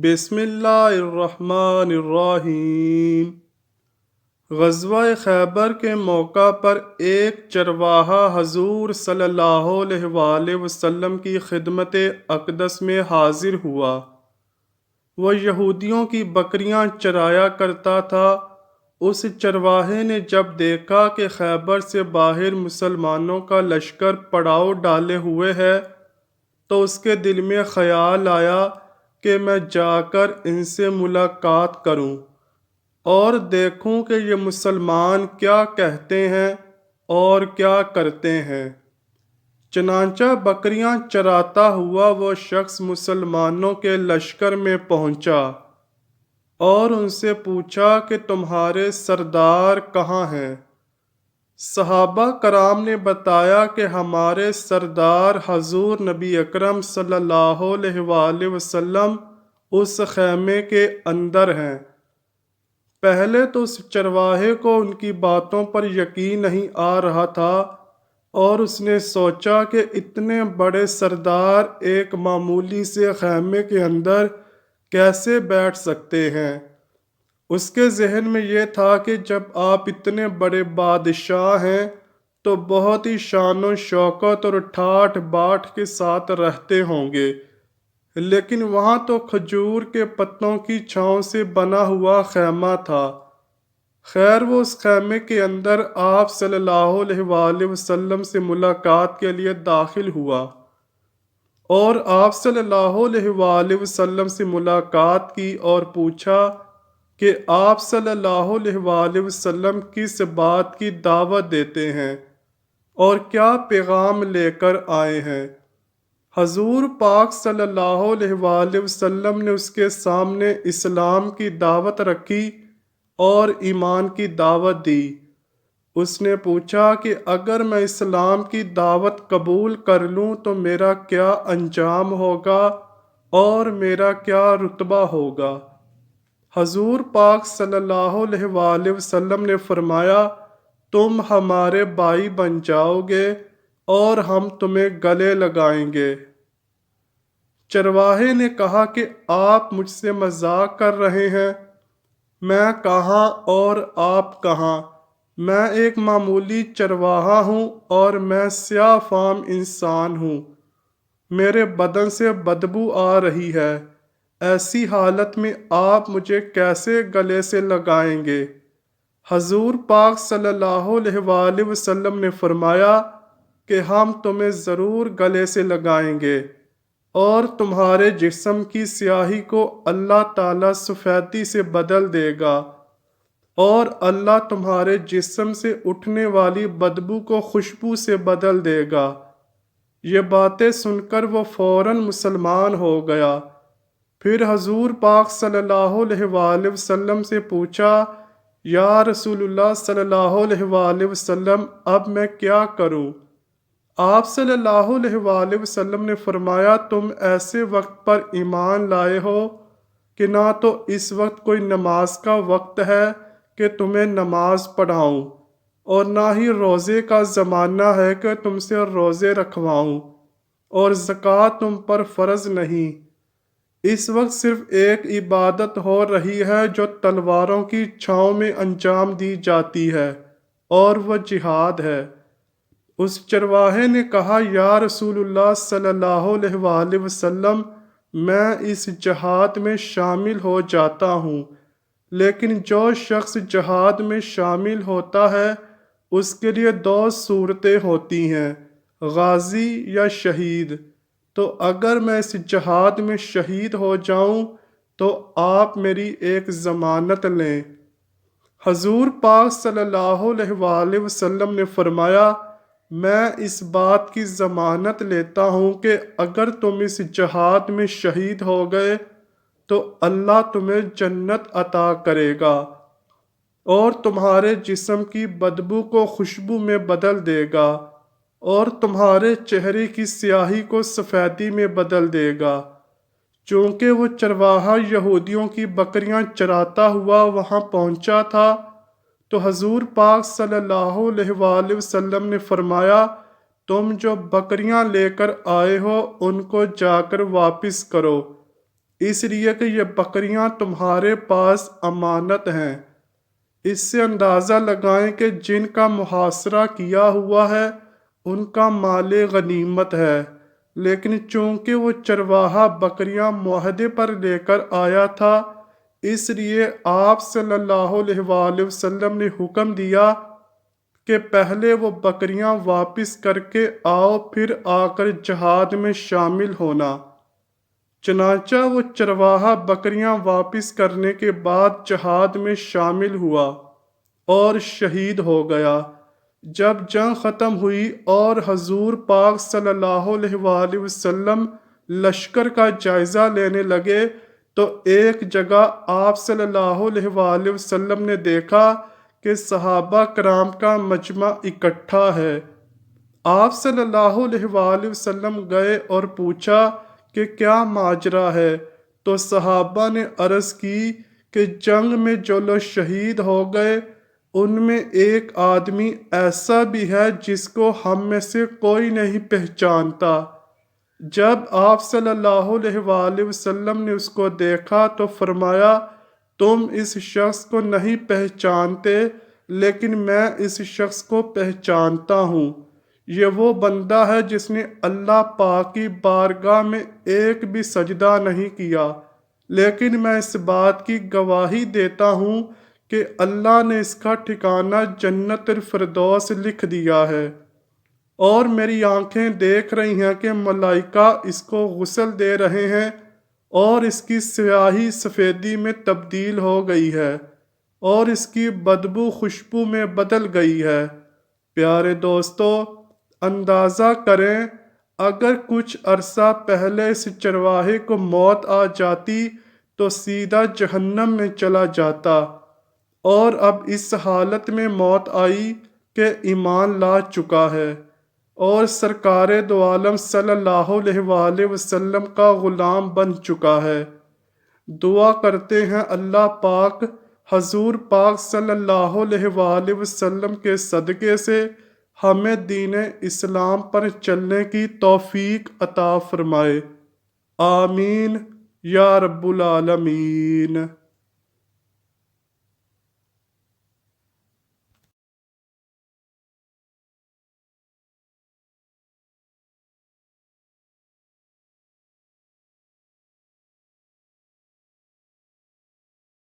بسم اللہ الرحمن الرحیم۔ غزوہ خیبر کے موقع پر ایک چرواہا حضور صلی اللہ علیہ وآلہ وسلم کی خدمت اقدس میں حاضر ہوا۔ وہ یہودیوں کی بکریاں چرایا کرتا تھا۔ اس چرواہے نے جب دیکھا کہ خیبر سے باہر مسلمانوں کا لشکر پڑاؤ ڈالے ہوئے ہے تو اس کے دل میں خیال آیا کہ میں جا کر ان سے ملاقات کروں اور دیکھوں کہ یہ مسلمان کیا کہتے ہیں اور کیا کرتے ہیں۔ چنانچہ بکریاں چراتا ہوا وہ شخص مسلمانوں کے لشکر میں پہنچا اور ان سے پوچھا کہ تمہارے سردار کہاں ہیں؟ صحابہ کرام نے بتایا کہ ہمارے سردار حضور نبی اکرم صلی اللہ علیہ وآلہ وسلم اس خیمے کے اندر ہیں۔ پہلے تو اس چرواہے کو ان کی باتوں پر یقین نہیں آ رہا تھا اور اس نے سوچا کہ اتنے بڑے سردار ایک معمولی سے خیمے کے اندر کیسے بیٹھ سکتے ہیں۔ اس کے ذہن میں یہ تھا کہ جب آپ اتنے بڑے بادشاہ ہیں تو بہت ہی شان و شوکت اور ٹھاٹھ باٹھ کے ساتھ رہتے ہوں گے، لیکن وہاں تو کھجور کے پتوں کی چھاؤں سے بنا ہوا خیمہ تھا۔ خیر وہ اس خیمے کے اندر آپ صلی اللہ علیہ وآلہ وسلم سے ملاقات کے لیے داخل ہوا اور آپ صلی اللہ علیہ وآلہ وسلم سے ملاقات کی اور پوچھا کہ آپ صلی اللہ علیہ وآلہ وسلم کس بات کی دعوت دیتے ہیں اور کیا پیغام لے کر آئے ہیں۔ حضور پاک صلی اللہ علیہ وآلہ وسلم نے اس کے سامنے اسلام کی دعوت رکھی اور ایمان کی دعوت دی۔ اس نے پوچھا کہ اگر میں اسلام کی دعوت قبول کر لوں تو میرا کیا انجام ہوگا اور میرا کیا رتبہ ہوگا؟ حضور پاک صلی اللہ علیہ وآلہ وسلم نے فرمایا، تم ہمارے بھائی بن جاؤ گے اور ہم تمہیں گلے لگائیں گے۔ چرواہے نے کہا کہ آپ مجھ سے مذاق کر رہے ہیں، میں کہاں اور آپ کہاں؟ میں ایک معمولی چرواہا ہوں اور میں سیاہ فام انسان ہوں، میرے بدن سے بدبو آ رہی ہے، ایسی حالت میں آپ مجھے کیسے گلے سے لگائیں گے؟ حضور پاک صلی اللہ علیہ وآلہ وسلم نے فرمایا کہ ہم تمہیں ضرور گلے سے لگائیں گے اور تمہارے جسم کی سیاہی کو اللہ تعالیٰ سفیدی سے بدل دے گا اور اللہ تمہارے جسم سے اٹھنے والی بدبو کو خوشبو سے بدل دے گا۔ یہ باتیں سن کر وہ فوراً مسلمان ہو گیا۔ پھر حضور پاک صلی اللہ علیہ وآلہ وسلم سے پوچھا، یا رسول اللہ صلی اللہ علیہ وآلہ وسلم اب میں کیا کروں؟ آپ صلی اللہ علیہ وآلہ وسلم نے فرمایا، تم ایسے وقت پر ایمان لائے ہو کہ نہ تو اس وقت کوئی نماز کا وقت ہے کہ تمہیں نماز پڑھاؤں اور نہ ہی روزے کا زمانہ ہے کہ تم سے روزے رکھواؤں، اور زکوٰۃ تم پر فرض نہیں۔ اس وقت صرف ایک عبادت ہو رہی ہے جو تلواروں کی چھاؤں میں انجام دی جاتی ہے اور وہ جہاد ہے۔ اس چرواہے نے کہا، یا رسول اللہ صلی اللہ علیہ وآلہ وسلم میں اس جہاد میں شامل ہو جاتا ہوں، لیکن جو شخص جہاد میں شامل ہوتا ہے اس کے لیے دو صورتیں ہوتی ہیں، غازی یا شہید۔ تو اگر میں اس جہاد میں شہید ہو جاؤں تو آپ میری ایک ضمانت لیں۔ حضور پاک صلی اللہ علیہ وآلہ وسلم نے فرمایا، میں اس بات کی ضمانت لیتا ہوں کہ اگر تم اس جہاد میں شہید ہو گئے تو اللہ تمہیں جنت عطا کرے گا اور تمہارے جسم کی بدبو کو خوشبو میں بدل دے گا اور تمہارے چہرے کی سیاہی کو سفیدی میں بدل دے گا۔ چونکہ وہ چرواہا یہودیوں کی بکریاں چراتا ہوا وہاں پہنچا تھا تو حضور پاک صلی اللہ علیہ وآلہ وسلم نے فرمایا، تم جو بکریاں لے کر آئے ہو ان کو جا کر واپس کرو اس لیے کہ یہ بکریاں تمہارے پاس امانت ہیں۔ اس سے اندازہ لگائیں کہ جن کا محاصرہ کیا ہوا ہے ان کا مال غنیمت ہے، لیکن چونکہ وہ چرواہا بکریاں معاہدے پر لے کر آیا تھا، اس لیے آپ صلی اللہ علیہ وآلہ وسلم نے حکم دیا کہ پہلے وہ بکریاں واپس کر کے آؤ، پھر آ کر جہاد میں شامل ہونا۔ چنانچہ وہ چرواہا بکریاں واپس کرنے کے بعد جہاد میں شامل ہوا اور شہید ہو گیا۔ جب جنگ ختم ہوئی اور حضور پاک صلی اللہ علیہ وآلہ وسلم لشکر کا جائزہ لینے لگے تو ایک جگہ آپ صلی اللہ علیہ وآلہ وسلم نے دیکھا کہ صحابہ کرام کا مجمع اکٹھا ہے۔ آپ صلی اللہ علیہ وآلہ وسلم گئے اور پوچھا کہ کیا ماجرا ہے؟ تو صحابہ نے عرض کی کہ جنگ میں جو لوگ شہید ہو گئے ان میں ایک آدمی ایسا بھی ہے جس کو ہم میں سے کوئی نہیں پہچانتا۔ جب آپ صلی اللہ علیہ وآلہ وسلم نے اس کو دیکھا تو فرمایا، تم اس شخص کو نہیں پہچانتے لیکن میں اس شخص کو پہچانتا ہوں۔ یہ وہ بندہ ہے جس نے اللہ پاک کی بارگاہ میں ایک بھی سجدہ نہیں کیا، لیکن میں اس بات کی گواہی دیتا ہوں کہ اللہ نے اس کا ٹھکانہ جنت الفردوس لکھ دیا ہے، اور میری آنکھیں دیکھ رہی ہیں کہ ملائکہ اس کو غسل دے رہے ہیں اور اس کی سیاہی سفیدی میں تبدیل ہو گئی ہے اور اس کی بدبو خوشبو میں بدل گئی ہے۔ پیارے دوستو، اندازہ کریں اگر کچھ عرصہ پہلے اس چرواہے کو موت آ جاتی تو سیدھا جہنم میں چلا جاتا، اور اب اس حالت میں موت آئی کہ ایمان لا چکا ہے اور سرکار دو عالم صلی اللہ علیہ وآلہ وسلم کا غلام بن چکا ہے۔ دعا کرتے ہیں اللہ پاک حضور پاک صلی اللہ علیہ وآلہ وسلم کے صدقے سے ہمیں دین اسلام پر چلنے کی توفیق عطا فرمائے۔ آمین یا رب العالمین۔